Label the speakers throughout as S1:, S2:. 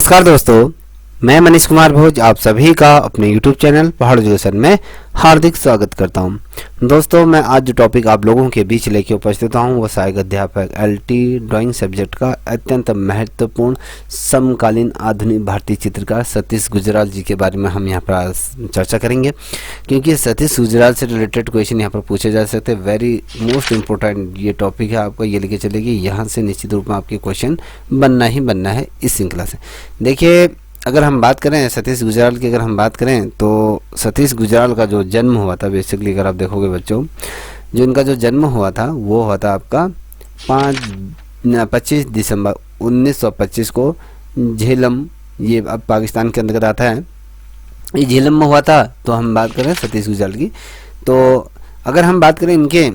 S1: नमस्कार दोस्तों, मैं मनीष कुमार भोज आप सभी का अपने YouTube चैनल पहाड़ एजुकेशन में हार्दिक स्वागत करता हूं। दोस्तों, मैं आज जो टॉपिक आप लोगों के बीच लेके उपस्थित हूं वो सहायक अध्यापक LT ड्राइंग सब्जेक्ट का अत्यंत महत्वपूर्ण समकालीन आधुनिक भारतीय चित्रकार सतीश गुजराल जी के बारे में हम यहाँ पर चर्चा करेंगे, क्योंकि सतीश गुजराल से रिलेटेड क्वेश्चन यहाँ पर पूछे जा सकते हैं। वेरी मोस्ट इम्पोर्टेंट ये टॉपिक है, आपको ये लेके चलेगी, यहाँ से निश्चित रूप में आपके क्वेश्चन बनना ही बनना है इस श्रृंखला से। देखिए, अगर हम बात करें सतीश गुजराल की, अगर हम बात करें तो सतीश गुजराल का जो जन्म हुआ था, बेसिकली अगर आप देखोगे बच्चों, जो इनका जो जन्म हुआ था वो हुआ था आपका 25 दिसंबर 1925 को झेलम, ये अब पाकिस्तान के अंतर्गत आता है, ये झेलम में हुआ था। तो हम बात करें सतीश गुजराल की, तो अगर हम बात करें इनके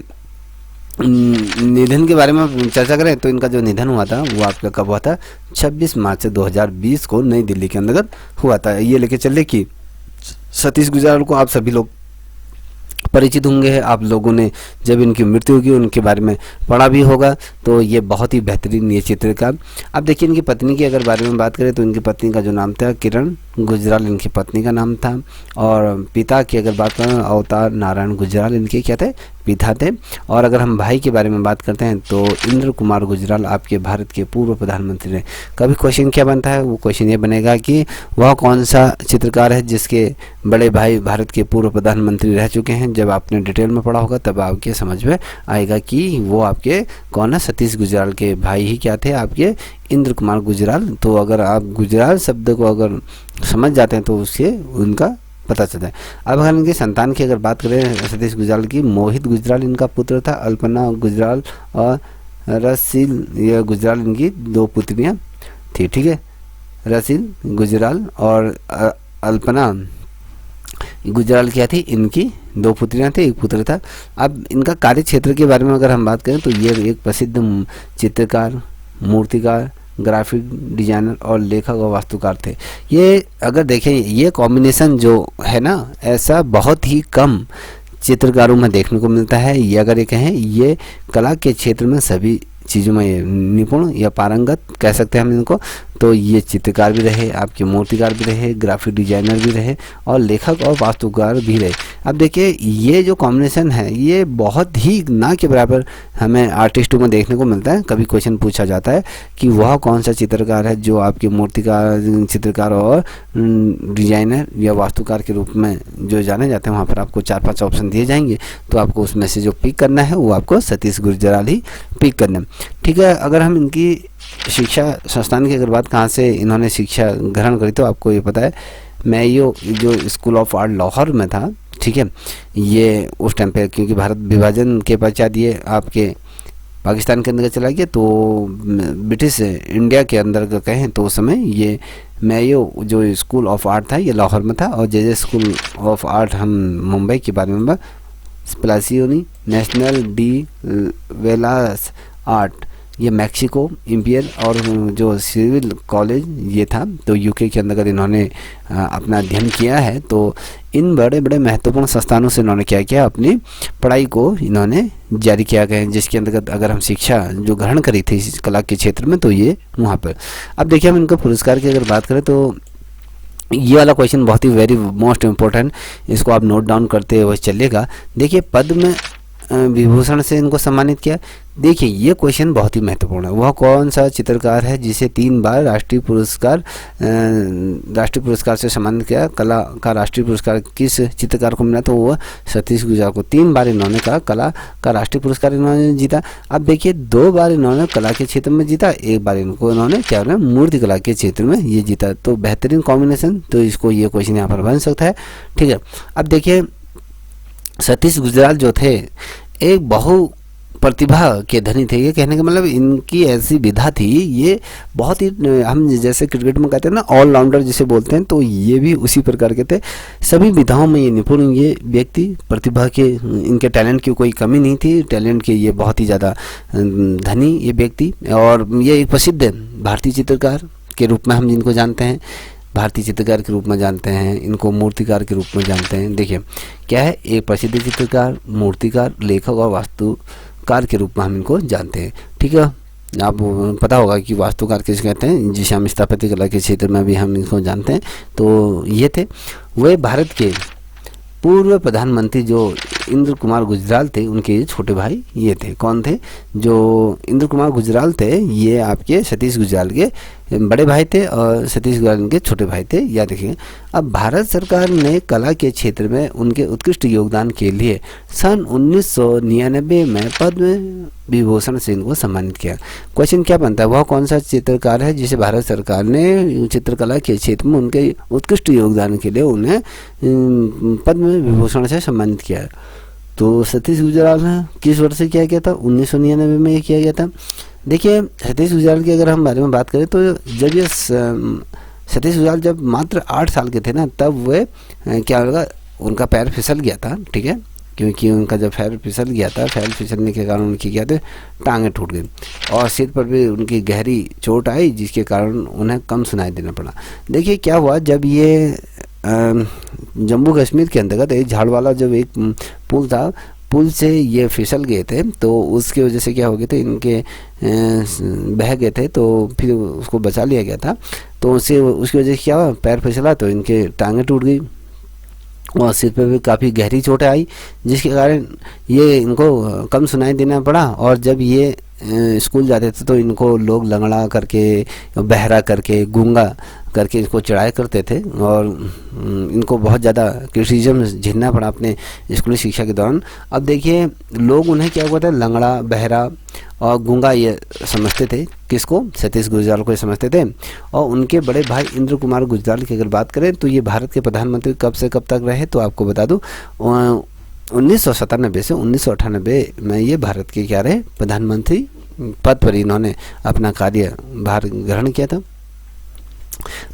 S1: निधन के बारे में चर्चा करें तो इनका जो निधन हुआ था वो आपका कब हुआ था? 26 मार्च 2020 को नई दिल्ली के अंतर्गत हुआ था। ये लेके चले कि सतीश गुजराल को आप सभी लोग परिचित होंगे, आप लोगों ने जब इनकी मृत्यु हुई उनके बारे में पढ़ा भी होगा। तो ये बहुत ही बेहतरीन ये चित्रकार। अब देखिए, इनकी पत्नी की अगर बारे में बात करें तो इनकी पत्नी का जो नाम था किरण गुजराल, इनकी पत्नी का नाम था। और पिता की अगर बात करें अवतार नारायण गुजराल इनके क्या थे? पिता थे। और अगर हम भाई के बारे में बात करते हैं तो इंद्र कुमार गुजराल आपके भारत के पूर्व प्रधानमंत्री रहे। कभी क्वेश्चन क्या बनता है? वो क्वेश्चन ये बनेगा कि वह कौन सा चित्रकार है जिसके बड़े भाई भारत के पूर्व प्रधानमंत्री रह चुके हैं। जब आपने डिटेल में पढ़ा होगा तब आपके समझ में आएगा कि वो आपके कौन है? सतीश गुजराल के भाई ही क्या थे? आपके इंद्र कुमार गुजराल। तो अगर आप गुजराल शब्द को अगर समझ जाते हैं तो उससे उनका पता चलता है। अब अगर इनकी संतान की अगर बात करें सतीश गुजराल की, मोहित गुजराल इनका पुत्र था, अल्पना गुजराल और रसील या गुजराल इनकी दो पुत्रियां थी। ठीक है, रसील गुजराल और अल्पना गुजराल क्या थी? इनकी दो पुत्रियां थी, एक पुत्र था। अब इनका कार्य क्षेत्र के बारे में अगर हम बात करें तो ये एक प्रसिद्ध चित्रकार, मूर्तिकार, ग्राफिक डिजाइनर और लेखक और वास्तुकार थे। ये अगर देखें, ये कॉम्बिनेशन जो है ना, ऐसा बहुत ही कम चित्रकारों में देखने को मिलता है। ये अगर ये कहें, ये कला के क्षेत्र में सभी चीज़ों में निपुण या पारंगत कह सकते हैं हम इनको। तो ये चित्रकार भी रहे, आपके मूर्तिकार भी रहे, ग्राफिक डिजाइनर भी रहे और लेखक और वास्तुकार भी रहे। अब देखिए, ये जो कॉम्बिनेशन है ये बहुत ही ना के बराबर हमें आर्टिस्टों में देखने को मिलता है। कभी क्वेश्चन पूछा जाता है कि वह कौन सा चित्रकार है जो आपके मूर्तिकार, चित्रकार और डिजाइनर या वास्तुकार के रूप में जो जाने जाते हैं। वहाँ पर आपको 4-5 ऑप्शन दिए जाएंगे, तो आपको उसमें से जो पिक करना है वो आपको सतीश गुजराल ही पिक करना है। ठीक है, अगर हम इनकी शिक्षा संस्थान की अगर बात, कहाँ से इन्होंने शिक्षा ग्रहण करी, तो आपको ये पता है मैयो जो स्कूल ऑफ आर्ट लाहौर में था। ठीक है, ये उस टाइम पे क्योंकि भारत विभाजन के पश्चात ये आपके पाकिस्तान के अंदर चला गया, तो ब्रिटिश इंडिया के अंदर कहें तो उस समय ये मैयो जो स्कूल ऑफ आर्ट था ये लाहौर में था। और जे स्कूल ऑफ आर्ट हम मुंबई के बारे में, स्प्लासियोनी नेशनल डी वेलास आर्ट ये मैक्सिको इंपियल, और जो सिविल कॉलेज ये था तो यूके के अंदर इन्होंने अपना अध्ययन किया है। तो इन बड़े बड़े महत्वपूर्ण संस्थानों से इन्होंने क्या किया? अपनी पढ़ाई को इन्होंने जारी किया गया, जिसके अंतर्गत अगर हम शिक्षा जो ग्रहण करी थी इस कला के क्षेत्र में तो ये वहाँ पर। अब देखिए, हम इनका पुरस्कार की अगर बात करें तो ये वाला क्वेश्चन बहुत ही वेरी मोस्ट इम्पोर्टेंट, इसको आप नोट डाउन करते हुए चलिएगा। देखिए, पद्म विभूषण से इनको सम्मानित किया। देखिए, ये क्वेश्चन बहुत ही महत्वपूर्ण है। वह कौन सा चित्रकार है जिसे 3 बार राष्ट्रीय पुरस्कार से सम्मानित किया? कला का राष्ट्रीय पुरस्कार किस चित्रकार को मिला? तो वह सतीश गुजराल को 3 बार इन्होंने कहा कला का राष्ट्रीय पुरस्कार इन्होंने जीता। अब देखिए, 2 बार इन्होंने कला के क्षेत्र में जीता, 1 बार इन्होंने क्या बोला? मूर्ति कला के क्षेत्र में ये जीता। तो बेहतरीन कॉम्बिनेशन, तो इसको ये क्वेश्चन यहाँ पर बन सकता है। ठीक है, अब देखिए, सतीश गुजराल जो थे एक बहु प्रतिभा के धनी थे। ये कहने का मतलब इनकी ऐसी विधा थी, ये बहुत ही, हम जैसे क्रिकेट में कहते हैं ना ऑलराउंडर जिसे बोलते हैं, तो ये भी उसी प्रकार के थे। सभी विधाओं में ये निपुण ये व्यक्ति, प्रतिभा के, इनके टैलेंट की कोई कमी नहीं थी, टैलेंट के ये बहुत ही ज़्यादा धनी ये व्यक्ति। और ये एक प्रसिद्ध भारतीय चित्रकार के रूप में हम जिनको जानते हैं, भारतीय चित्रकार के रूप में जानते हैं, इनको मूर्तिकार के रूप में जानते हैं। देखिए क्या है, एक प्रसिद्ध चित्रकार, मूर्तिकार, लेखक और वास्तुकार के रूप में हम इनको जानते हैं। ठीक है, आप पता होगा कि वास्तुकार किसे कहते हैं, जिसे हम स्थापत्य कला के क्षेत्र में भी हम इनको जानते हैं। तो ये थे वे भारत के पूर्व प्रधानमंत्री जो इंद्र कुमार गुजराल थे, उनके छोटे भाई ये थे। कौन थे? जो इंद्र कुमार गुजराल थे ये आपके सतीश गुजराल के बड़े भाई थे और सतीश गुजराल के छोटे भाई थे, याद रखिए। अब भारत सरकार ने कला के क्षेत्र में उनके उत्कृष्ट योगदान के लिए सन 1999 में पद्म विभूषण से इनको सम्मानित किया। क्वेश्चन क्या बनता है, वह कौन सा चित्रकार है जिसे भारत सरकार ने चित्रकला के क्षेत्र में उनके उत्कृष्ट योगदान के लिए उन्हें पद्म विभूषण से सम्मानित किया है? तो सतीश गुजराल है। किस वर्ष से किया गया था? 1999 में ये किया गया था। देखिए सतीश गुजराल की अगर हम बारे में बात करें तो जब ये सतीश गुजराल जब मात्र 8 साल के थे ना, तब वे क्या होगा, उनका पैर फिसल गया था, ठीक है, क्योंकि उनका जब पैर फिसल गया था, पैर फिसलने के कारण उनकी क्या थे, टांगें टूट गई और सिर पर भी उनकी गहरी चोट आई, जिसके कारण उन्हें कम सुनाई देना पड़ा। देखिए क्या हुआ, जब ये जम्मू कश्मीर के अंतर्गत एक झाड़ वाला जब एक पुल था, पुल से ये फिसल गए थे, तो उसकी वजह से क्या हो गए थे, इनके बह गए थे, तो फिर उसको बचा लिया गया था। तो उसकी वजह से क्या हुआ, पैर फिसला तो इनके टांगें टूट गई और सिर पे भी काफ़ी गहरी चोटें आई, जिसके कारण ये इनको कम सुनाई देना पड़ा। और जब ये स्कूल जाते थे तो इनको लोग लंगड़ा करके, बहरा करके, गूंगा करके इसको चढ़ाया करते थे और इनको बहुत ज़्यादा क्रिटिसिज्म झेलना पड़ा अपने स्कूली शिक्षा के दौरान। अब देखिए लोग उन्हें क्या हुआ था, लंगड़ा, बहरा और गूंगा ये समझते थे। किसको? सतीश गुजराल को समझते थे। और उनके बड़े भाई इंद्र कुमार गुजराल की अगर बात करें तो ये भारत के प्रधानमंत्री कब से कब तक रहे, तो आपको बता दूँ 1997 से 1998 में ये भारत के क्या रहे, प्रधानमंत्री पद पर इन्होंने अपना कार्यभार ग्रहण किया था।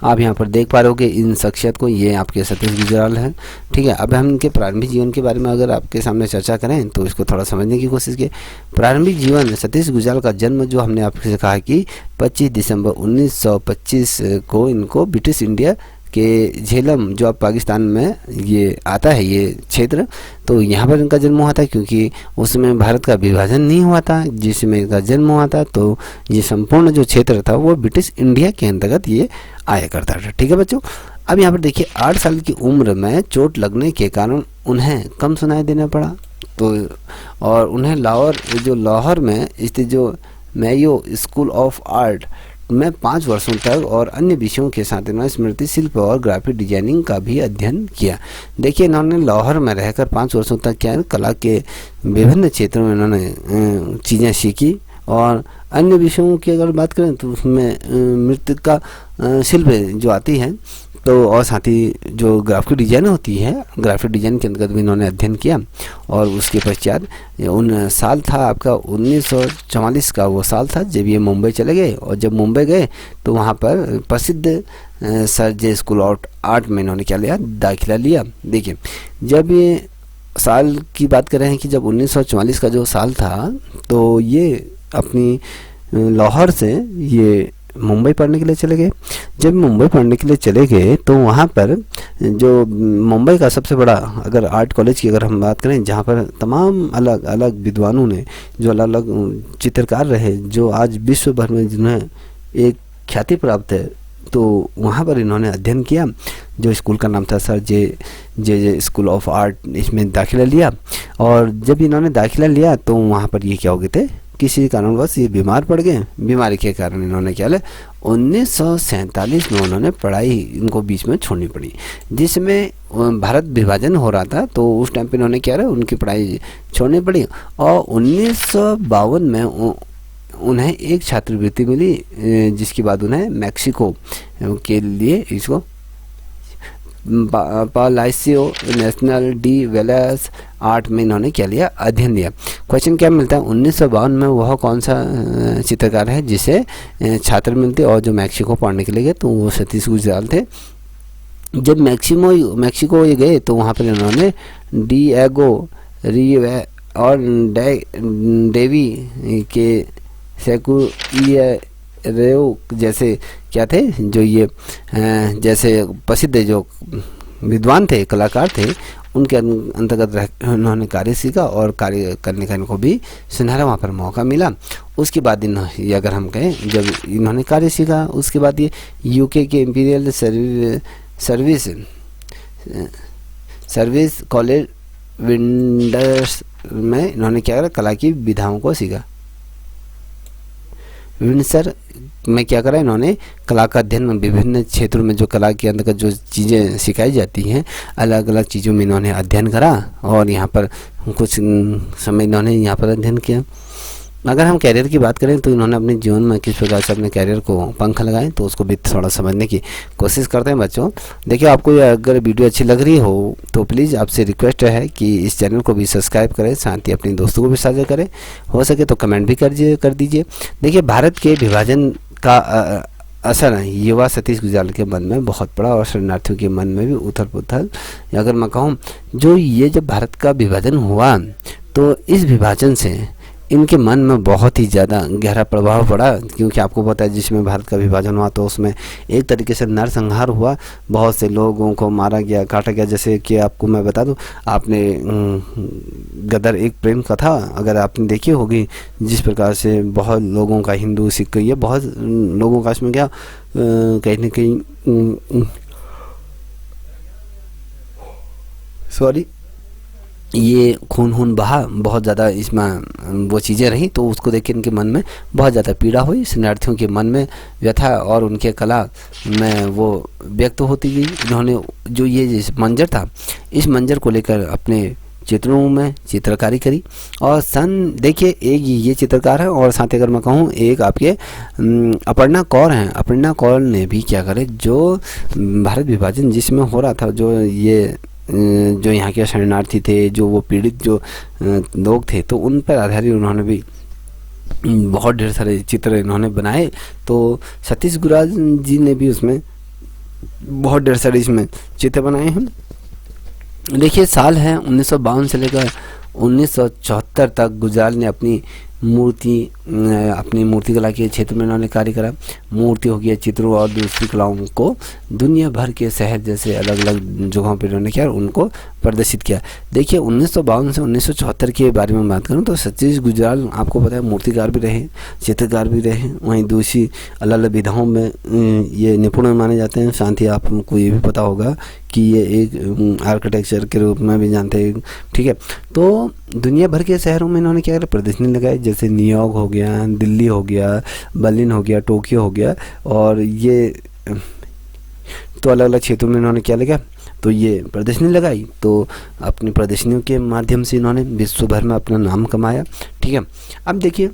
S1: आप यहाँ पर देख पा रहे हो कि इन शख्सियत को, ये आपके सतीश गुजराल हैं, ठीक है। अब हम इनके प्रारंभिक जीवन के बारे में अगर आपके सामने चर्चा करें तो इसको थोड़ा समझने की कोशिश की। प्रारंभिक जीवन, सतीश गुजराल का जन्म जो हमने आपसे कहा कि 25 दिसंबर 1925 को इनको ब्रिटिश इंडिया के झेलम, जो अब पाकिस्तान में ये आता है ये क्षेत्र, तो यहाँ पर इनका जन्म हुआ था, क्योंकि उसमें भारत का विभाजन नहीं हुआ था जिसमें इनका जन्म हुआ था। तो ये संपूर्ण जो क्षेत्र था वो ब्रिटिश इंडिया के अंतर्गत ये आया करता था, ठीक है बच्चों। अब यहाँ पर देखिए 8 साल की उम्र में चोट लगने के कारण उन्हें कम सुनाई देना पड़ा, तो और उन्हें लाहौर में स्थित जो मेयो स्कूल ऑफ आर्ट में 5 वर्षों तक और अन्य विषयों के साथ इन्होंने स्मृति शिल्प और ग्राफिक डिजाइनिंग का भी अध्ययन किया। देखिए इन्होंने लाहौर में रहकर 5 वर्षों तक क्या कला के विभिन्न क्षेत्रों में इन्होंने चीज़ें सीखी। और अन्य विषयों की अगर बात करें तो उसमें मृतिका शिल्प जो आती है, तो और साथ ही जो ग्राफिक डिजाइन होती है, ग्राफिक डिजाइन के अंतर्गत भी इन्होंने अध्ययन किया। और उसके पश्चात उन साल था आपका 1944 का वो साल था जब ये मुंबई चले गए। और जब मुंबई गए तो वहाँ पर प्रसिद्ध sir J school of art में इन्होंने क्या लिया, दाखिला लिया। देखिए जब ये साल की बात कर रहे हैं कि जब 1944 का जो साल था, तो ये अपनी लाहौर से ये मुंबई पढ़ने के लिए चले गए। जब मुंबई पढ़ने के लिए चले गए तो वहाँ पर जो मुंबई का सबसे बड़ा अगर आर्ट कॉलेज की अगर हम बात करें, जहाँ पर तमाम अलग अलग विद्वानों ने, जो अलग अलग चित्रकार रहे, जो आज विश्व भर में जिन्हें एक ख्याति प्राप्त है, तो वहाँ पर इन्होंने अध्ययन किया। जो स्कूल का नाम था sir J school of art, इसमें दाखिला लिया। और जब इन्होंने दाखिला लिया तो वहाँ पर ये क्या हो गए थे, किसी कारणवश ये बीमार पड़ गए। बीमारी के कारण इन्होंने क्या लिया, 1947 में उन्होंने पढ़ाई इनको बीच में छोड़नी पड़ी, जिसमें भारत विभाजन हो रहा था। तो उस टाइम पे इन्होंने क्या रहा, उनकी पढ़ाई छोड़नी पड़ी। और 1952 में उन्हें एक छात्रवृत्ति मिली, जिसके बाद उन्हें मैक्सिको के लिए इसको पालासियो नेशनल डी वेलस आर्ट में इन्होंने क्या लिया, अध्ययन लिया। क्वेश्चन क्या मिलता है, 1952 में वह कौन सा चित्रकार है जिसे छात्र मिलते और जो मैक्सिको पढ़ने के लिए गए, तो वो सतीश गुजराल थे। जब मैक्सिको ये गए तो वहाँ पर इन्होंने डिएगो रिवे और डेवी के सेकुरेओ जैसे क्या थे, जो ये जैसे प्रसिद्ध जो विद्वान थे, कलाकार थे, उनके अंतर्गत उन्होंने कार्य सीखा और कार्य करने का इनको भी सुनहरा वहाँ पर मौका मिला। उसके बाद ये अगर हम कहें जब इन्होंने कार्य सीखा उसके बाद ये यूके के इंपीरियल सर्विस कॉलेज विंडर्स में इन्होंने क्या करा, कला की विधाओं को सीखा। विंडसर में क्या करा, इन्होंने कला का अध्ययन विभिन्न क्षेत्रों में जो कला के अंतर्गत जो चीज़ें सिखाई जाती हैं अलग अलग चीज़ों में इन्होंने अध्ययन करा और यहाँ पर कुछ समय इन्होंने यहाँ पर अध्ययन किया। अगर हम कैरियर की बात करें तो इन्होंने अपने जीवन में किस प्रकार से अपने कैरियर को पंख लगाए तो उसको भी थोड़ा समझने की कोशिश करते हैं बच्चों। देखिए आपको अगर वीडियो अच्छी लग रही हो तो प्लीज़ आपसे रिक्वेस्ट है कि इस चैनल को भी सब्सक्राइब करें, साथ ही अपने दोस्तों को भी साझा करें, हो सके तो कमेंट भी कर दीजिए। देखिए भारत के विभाजन का असर युवा सतीश गुजराल के मन में बहुत पड़ा और शरणार्थियों के मन में भी उथल पुथल। अगर मैं कहूँ जो ये जब भारत का विभाजन हुआ तो इस विभाजन से इनके मन में बहुत ही ज़्यादा गहरा प्रभाव पड़ा, क्योंकि आपको पता है जिसमें भारत का विभाजन हुआ तो उसमें एक तरीके से नरसंहार हुआ, बहुत से लोगों को मारा गया, काटा गया। जैसे कि आपको मैं बता दूं, आपने गदर एक प्रेम कथा अगर आपने देखी होगी, जिस प्रकार से बहुत लोगों का हिंदू सिख ये बहुत लोगों का इसमें क्या कहीं ना कहीं ये खून बहा, बहुत ज़्यादा इसमें वो चीज़ें रही, तो उसको देख के इनके मन में बहुत ज़्यादा पीड़ा हुई, शरणार्थियों के मन में व्यथा और उनके कला में वो व्यक्त होती गई। इन्होंने जो ये मंजर था इस मंजर को लेकर अपने चित्रों में चित्रकारी करी और देखिए एक ये चित्रकार है और साथ ही अगर मैं कहूँ एक आपके अपर्णा कौर हैं। अपर्णा कौर ने भी क्या करे, जो भारत विभाजन जिसमें हो रहा था, जो यहाँ के शरणार्थी थे, जो वो पीड़ित जो लोग थे, तो उन पर आधारित उन्होंने भी बहुत ढेर सारे चित्र इन्होंने बनाए। तो सतीश गुजराल जी ने भी उसमें बहुत ढेर सारे इसमें चित्र बनाए हैं। देखिए साल है 1952 से लेकर 1974 तक गुजराल ने अपनी मूर्ति कला के क्षेत्र में उन्होंने कार्य करा। मूर्ति हो गया, चित्रों और दूसरी कलाओं को दुनिया भर के शहर जैसे अलग अलग जगहों पर उन्होंने किया, उनको प्रदर्शित किया। देखिए 1952 से 1974 के बारे में बात करूं तो सतीश गुजराल आपको पता है मूर्तिकार भी रहे, चित्रकार भी रहे, वहीं दूसरी अलग अलग विधाओं में ये निपुण माने जाते हैं। साथ ही आपको ये भी पता होगा कि ये एक आर्किटेक्चर के रूप में भी जानते हैं, ठीक है। तो दुनिया भर के शहरों में इन्होंने क्या करा, प्रदर्शनी लगाई, जैसे न्यूयॉर्क हो गया, दिल्ली हो गया, बर्लिन हो गया, टोक्यो हो गया, और ये तो अलग अलग क्षेत्रों में इन्होंने क्या लगा, तो ये प्रदर्शनी लगाई। तो अपनी प्रदर्शनियों के माध्यम से इन्होंने विश्व भर में अपना नाम कमाया, ठीक है। अब देखिए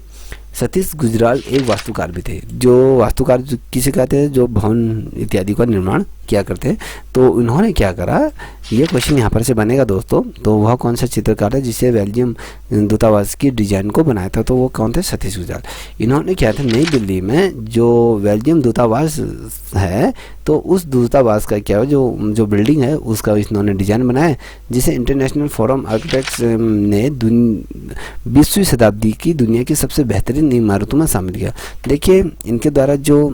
S1: सतीश गुजराल एक वास्तुकार भी थे। जो वास्तुकार किसे कहते हैं, जो भवन इत्यादि का निर्माण किया करते हैं। तो उन्होंने क्या करा, ये क्वेश्चन यहाँ पर से बनेगा दोस्तों, तो वह कौन सा चित्रकार है जिससे बेल्जियम दूतावास की डिजाइन को बनाया था, तो वो कौन थे, सतीश गुजराल। इन्होंने क्या था, नई दिल्ली में जो बेल्जियम दूतावास है तो उस दूतावास का क्या जो बिल्डिंग है उसका इन्होंने डिजाइन बनाया, जिसे इंटरनेशनल फोरम आर्किटेक्ट्स ने 20वीं शताब्दी की दुनिया की सबसे बेहतरीन इमारतों में शामिल किया। देखिए इनके द्वारा जो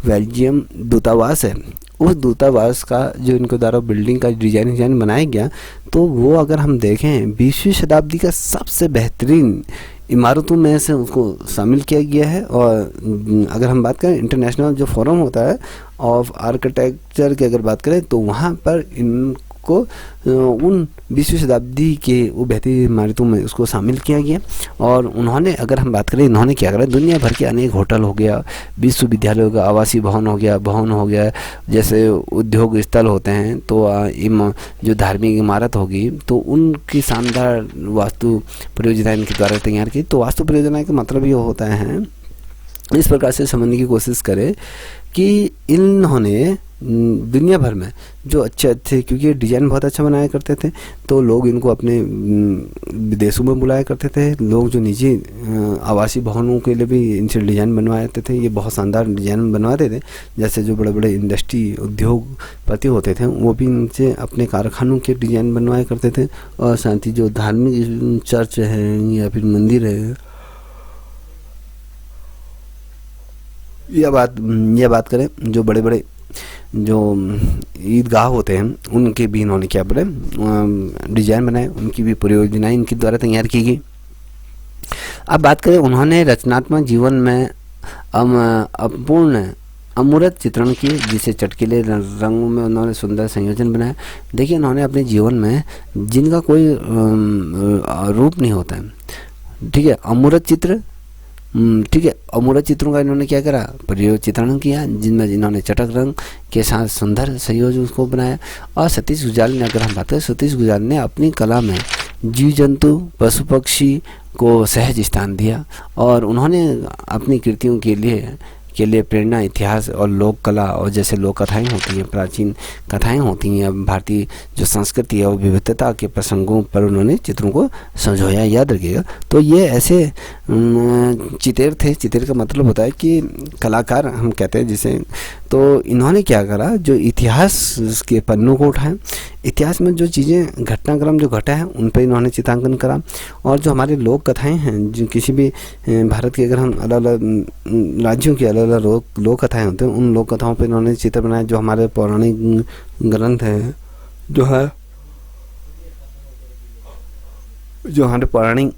S1: बेल्जियम दूतावास है उस दूतावास का जो इनके द्वारा बिल्डिंग का डिजाइन बनाया गया, तो वो अगर हम देखें 20वीं शताब्दी का सबसे बेहतरीन इमारतों में से उसको शामिल किया गया है। और अगर हम बात करें इंटरनेशनल जो फोरम होता है ऑफ आर्किटेक्चर की अगर बात करें तो वहाँ पर इनको उन 20वीं शताब्दी के वो बेहतरीन इमारतों में उसको शामिल किया गया। और उन्होंने अगर हम बात करें, इन्होंने क्या करा, दुनिया भर के अनेक होटल हो गया, विश्वविद्यालय हो गया, आवासीय भवन हो गया, जैसे उद्योग स्थल होते हैं, तो जो धार्मिक इमारत होगी तो उनकी शानदार वास्तु परियोजना इनके द्वारा तैयार की। तो वास्तु परियोजना का मतलब ये होता है, इस प्रकार से समझने की कोशिश करें कि इन्होंने दुनिया भर में जो अच्छे, क्योंकि डिज़ाइन बहुत अच्छा बनाया करते थे, तो लोग इनको अपने विदेशों में बुलाया करते थे। लोग जो निजी आवासीय भवनों के लिए भी इनसे डिज़ाइन बनवाते थे, ये बहुत शानदार डिज़ाइन बनवाते थे। जैसे जो बड़े बड़े इंडस्ट्री उद्योगपति होते थे वो भी इनसे अपने कारखानों के डिज़ाइन बनवाया करते थे। और साथ ही जो धार्मिक चर्च है या फिर मंदिर है, यह बात करें जो बड़े बड़े जो ईदगाह होते हैं उनके भी इन्होंने क्या बोले डिजाइन बनाए, उनकी भी परियोजनाएं इनके द्वारा तैयार की गई। अब बात करें उन्होंने रचनात्मक जीवन में अपूर्ण अमूर्त चित्रण किए, जिसे चटकीले रंगों में उन्होंने सुंदर संयोजन बनाया। देखिए उन्होंने अपने जीवन में जिनका कोई रूप नहीं होता है, ठीक है, अमूर्त चित्र, ठीक है, अमूर्त चित्रों का इन्होंने क्या करा, प्रयोग चित्रण किया, जिनमें इन्होंने चटक रंग के साथ सुंदर संयोजन को बनाया। और सतीश गुजराल ने, अगर हम बात करें, सतीश गुजराल ने अपनी कला में जीव जंतु पशु पक्षी को सहज स्थान दिया और उन्होंने अपनी कृतियों के लिए प्रेरणा इतिहास और लोक कला और जैसे लोक कथाएँ होती हैं, प्राचीन कथाएँ होती हैं, भारतीय जो संस्कृति है और विविधता के प्रसंगों पर उन्होंने चित्रों को संजोया। याद रखिएगा। तो ये ऐसे चितेर थे। चितेर का मतलब होता है कि कलाकार हम कहते हैं जिसे। तो इन्होंने क्या करा, जो इतिहास के पन्नों को उठाए, इतिहास में जो चीज़ें घटनाक्रम जो घटा है उन पर इन्होंने चित्रांकन करा। और जो हमारे लोक कथाएँ हैं, जो किसी भी भारत के, अगर हम अलग अलग राज्यों की अलग अलग लोक कथाएँ होते हैं, उन लोक कथाओं पर इन्होंने चित्र बनाए। जो हमारे पौराणिक ग्रंथ हैं, जो हमारे पौराणिक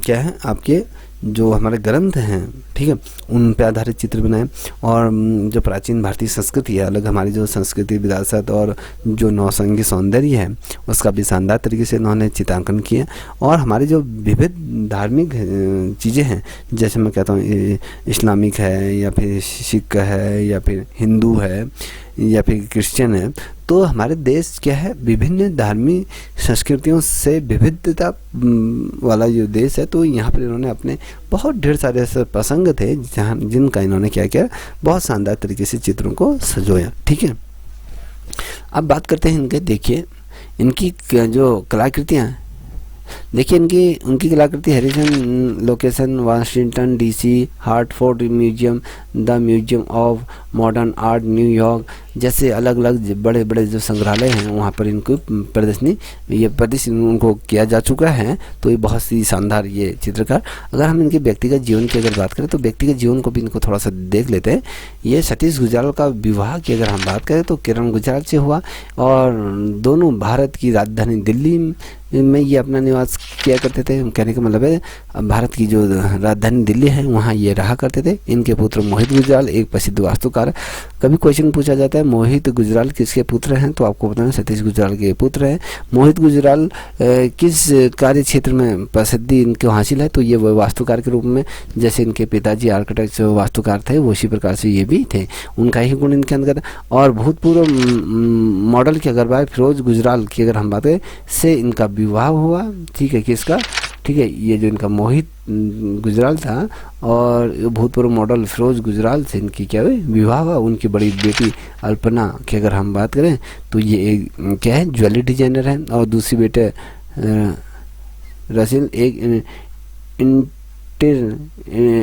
S1: क्या है आपके जो हमारे ग्रंथ हैं, ठीक है, उन पे आधारित चित्र बनाए। और जो प्राचीन भारतीय संस्कृति है, अलग हमारी जो संस्कृति विरासत और जो नौसंगी सौंदर्य है, उसका भी शानदार तरीके से इन्होंने चित्रांकन किया। और हमारी जो विविध धार्मिक चीज़ें हैं, जैसे मैं कहता हूँ इस्लामिक है या फिर सिख है या फिर हिंदू है या फिर क्रिश्चियन है, तो हमारे देश क्या है, विभिन्न धार्मिक संस्कृतियों से विविधता वाला जो देश है। तो यहाँ पर इन्होंने अपने बहुत ढेर सारे ऐसे प्रसंग थे जहाँ जिनका इन्होंने क्या किया, बहुत शानदार तरीके से चित्रों को सजोया। ठीक है, अब बात करते हैं इनके। देखिए इनकी जो कलाकृतियाँ, देखिए उनकी कलाकृति Harrison location, Washington DC, Hartford museum, the museum of modern art New York जैसे अलग अलग बड़े बड़े जो संग्रहालय हैं वहाँ पर इनको प्रदर्शन उनको किया जा चुका है। तो ये बहुत सी शानदार ये चित्रकार। अगर हम इनके व्यक्तिगत जीवन की अगर बात करें तो व्यक्तिगत जीवन को भी इनको थोड़ा सा देख लेते हैं। ये सतीश गुजराल का विवाह की अगर हम बात करें तो किरण गुजराल से हुआ और दोनों भारत की राजधानी दिल्ली में ये अपना निवास किया करते थे। कहने का मतलब है भारत की जो राजधानी दिल्ली है वहाँ ये रहा करते थे। इनके पुत्र मोहित गुजराल एक प्रसिद्ध वास्तुकार। कभी क्वेश्चन पूछा जाता है मोहित गुजराल किसके पुत्र हैं, तो आपको बताना सतीश गुजराल के पुत्र हैं। मोहित गुजराल किस कार्य क्षेत्र में प्रसिद्धि इनको हासिल है, तो ये वास्तुकार के रूप में, जैसे इनके पिताजी आर्किटेक्ट वास्तुकार थे वो उसी प्रकार से ये भी थे, उनका ही गुण इनके अंदर। और भूतपूर्व मॉडल की अगर बात फिरोज गुजराल की अगर हम बात करें से इनका विवाह हुआ। ठीक है, किसका, ठीक है, ये जो इनका मोहित गुजराल था और भूतपूर्व मॉडल फिरोज गुजराल से इनकी क्या हुई, विवाह हुआ। उनकी बड़ी बेटी अल्पना की अगर हम बात करें तो ये एक क्या है, ज्वेलरी डिजाइनर है। और दूसरी बेटे रसील एक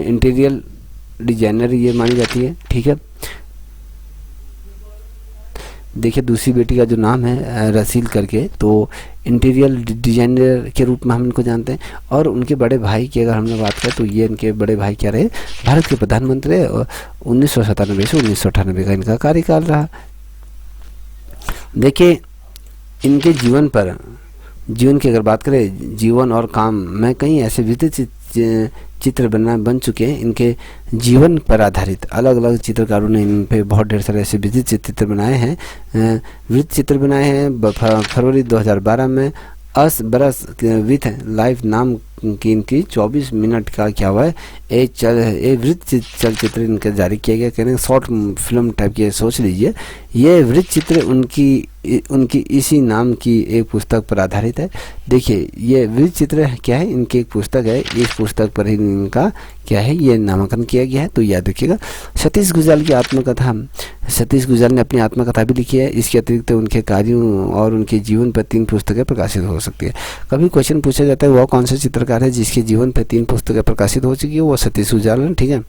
S1: इंटीरियर डिजाइनर ये मानी जाती है। ठीक है, देखिए दूसरी बेटी का जो नाम है रसील करके, तो इंटीरियर डिजाइनर के रूप में हम इनको जानते हैं। और उनके बड़े भाई की अगर हमने बात करें तो ये इनके बड़े भाई क्या रहे, भारत के प्रधानमंत्री 1997 से 1998 का इनका कार्यकाल रहा। देखिए इनके जीवन की अगर बात करें, जीवन और काम में कई ऐसे विविध चित्र बन चुके हैं। इनके जीवन पर आधारित अलग अलग चित्रकारों ने इन पे बहुत ढेर सारे ऐसे विविध चित्र बनाए हैं। विविध चित्र बनाए हैं। फरवरी 2012 में अस बरस विथ लाइफ नाम की इनकी 24 मिनट का क्या हुआ है, एक वृत्त चलचित्र इनका जारी किया गया। कहने शॉर्ट फिल्म टाइप की सोच लीजिए। ये वृत्त चित्र उनकी इसी नाम की एक पुस्तक पर आधारित है। देखिए ये वृत्त चित्र क्या है, इनकी एक पुस्तक है, इस पुस्तक पर ही इनका क्या है ये नामांकन किया गया है। तो याद रखिएगा। सतीश गुजराल की आत्मकथा, सतीश गुजराल ने अपनी आत्मकथा भी लिखी है। इसके अतिरिक्त उनके कार्यों और उनके जीवन पर 3 पुस्तकें प्रकाशित हो सकती है। कभी क्वेश्चन पूछा जाता है वह कौन सा चित्रकार है जिसके जीवन पर 3 पुस्तकें प्रकाशित हो चुकी है, वो सतीश गुजराल है। ठीक है,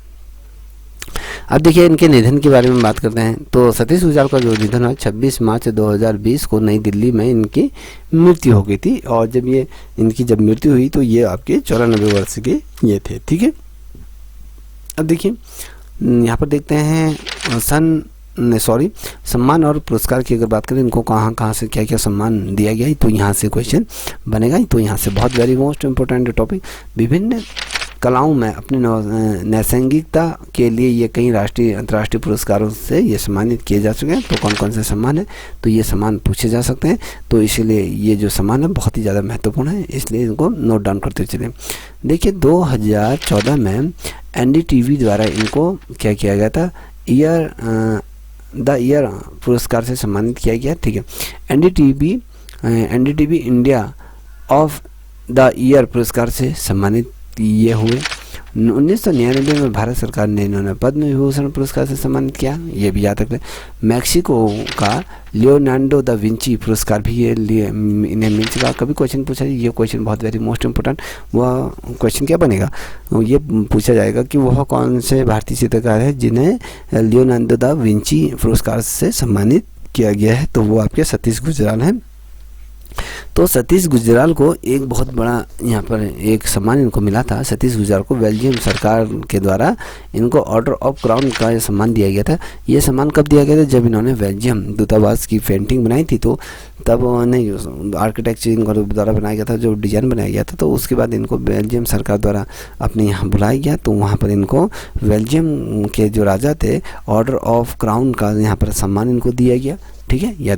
S1: अब देखिए इनके निधन के बारे में बात करते हैं। तो सतीश गुजराल का जो निधन है 26 मार्च 2020 को नई दिल्ली में इनकी मृत्यु हो गई थी। और जब इनकी मृत्यु हुई तो ये आपके 94 वर्ष के ये थे। ठीक है, अब देखिए यहाँ पर देखते हैं सन सॉरी, सम्मान और पुरस्कार की अगर बात करें, इनको कहाँ कहाँ से क्या क्या सम्मान दिया गया है, तो यहाँ से क्वेश्चन बनेगा। तो यहाँ से बहुत वेरी मोस्ट इम्पोर्टेंट टॉपिक, विभिन्न कलाओं में अपनी नैसर्गिकता के लिए ये कई राष्ट्रीय अंतर्राष्ट्रीय पुरस्कारों से ये सम्मानित किए जा चुके हैं। तो कौन कौन से सम्मान है, तो ये सम्मान पूछे जा सकते हैं। तो इसीलिए ये जो सम्मान है बहुत ही ज़्यादा महत्वपूर्ण है, इसलिए इनको नोट डाउन करते चलें। देखिए 2014 में NDTV द्वारा इनको क्या किया गया था, द ईयर पुरस्कार से सम्मानित किया गया। ठीक है, NDTV India of the year पुरस्कार से सम्मानित ये हुए। 1999 में भारत सरकार ने इन्होंने पद्म विभूषण पुरस्कार से सम्मानित किया, ये भी याद रखें। मैक्सिको का लियोनार्डो दा विंची पुरस्कार भी ये इन्हें मिल चुका। कभी क्वेश्चन पूछा, ये क्वेश्चन बहुत वेरी मोस्ट इम्पोर्टेंट, वह क्वेश्चन क्या बनेगा, ये पूछा जाएगा कि वह कौन से भारतीय चित्रकार है जिन्हें लियोनार्डो दा विंची पुरस्कार से सम्मानित किया गया है, तो वो आपके सतीश गुजराल हैं। तो सतीश गुजराल को एक बहुत बड़ा यहाँ पर एक सम्मान इनको मिला था। सतीश गुजराल को बेल्जियम सरकार के द्वारा इनको ऑर्डर ऑफ क्राउन का ये सम्मान दिया गया था। ये सम्मान कब दिया गया था, जब इन्होंने बेल्जियम दूतावास की पेंटिंग बनाई थी, तो तब नहीं आर्किटेक्चर इनका द्वारा बनाया गया था, जो डिज़ाइन बनाया गया था। तो उसके बाद इनको बेल्जियम सरकार द्वारा अपने यहाँ बुलाया गया, तो वहाँ पर इनको बेल्जियम के जो राजा थे ऑर्डर ऑफ क्राउन का यहाँ पर सम्मान इनको दिया गया। ठीक है, यह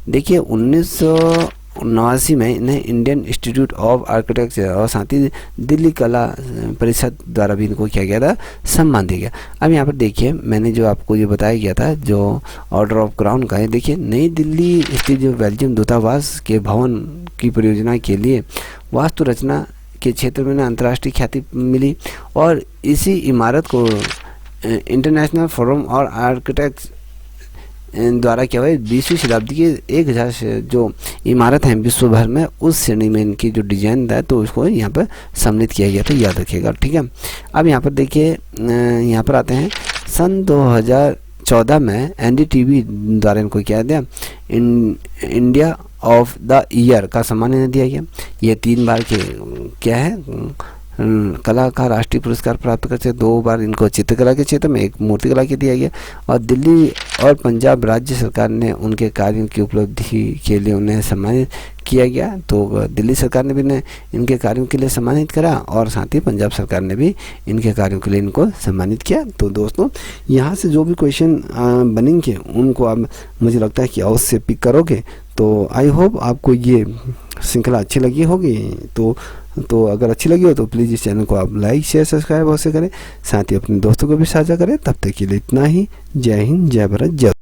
S1: देखिए 1989 में इन्हें इंडियन इंस्टीट्यूट ऑफ आर्किटेक्चर और साथ ही दिल्ली कला परिषद द्वारा भी इनको किया गया था, सम्मान दिया गया। अब यहाँ पर देखिए मैंने जो आपको ये बताया गया था जो ऑर्डर ऑफ क्राउन का है, देखिए नई दिल्ली स्थित जो बेल्जियम दूतावास के भवन की परियोजना के लिए वास्तु रचना के क्षेत्र में अंतर्राष्ट्रीय ख्याति मिली, और इसी इमारत को इंटरनेशनल फोरम और आर्किटेक्ट द्वारा क्या हुआ, 20वीं शताब्दी की 1000 से जो इमारत हैं विश्व भर में, उस श्रेणी में इनकी जो डिजाइन था तो उसको यहाँ पर सम्मिलित किया गया, तो याद रखिएगा। ठीक है, अब यहाँ पर देखिए यहाँ पर आते हैं सन 2014 में NDTV द्वारा इनको क्या दिया, इंडिया ऑफ द ईयर का सम्मान इन्हें दिया गया। ये 3 बार के क्या है कला का राष्ट्रीय पुरस्कार प्राप्त करते, 2 बार इनको चित्रकला के क्षेत्र में, 1 मूर्तिकला के दिया गया, और दिल्ली और पंजाब राज्य सरकार ने उनके कार्यों की उपलब्धि के लिए उन्हें सम्मानित किया गया। तो दिल्ली सरकार ने भी इनके कार्यों के लिए सम्मानित करा, और साथ ही पंजाब सरकार ने भी इनके कार्यों के लिए इनको सम्मानित किया। तो दोस्तों यहाँ से जो भी क्वेश्चन बनेंगे उनको आप मुझे लगता है कि अवश्य पिक करोगे। तो आई होप आपको ये श्रृंखला अच्छी लगी होगी। तो अगर अच्छी लगी हो तो प्लीज़ इस चैनल को आप लाइक शेयर सब्सक्राइब अवश्य करें, साथ ही अपने दोस्तों को भी साझा करें। तब तक के लिए इतना ही। जय हिंद, जय भारत, जय।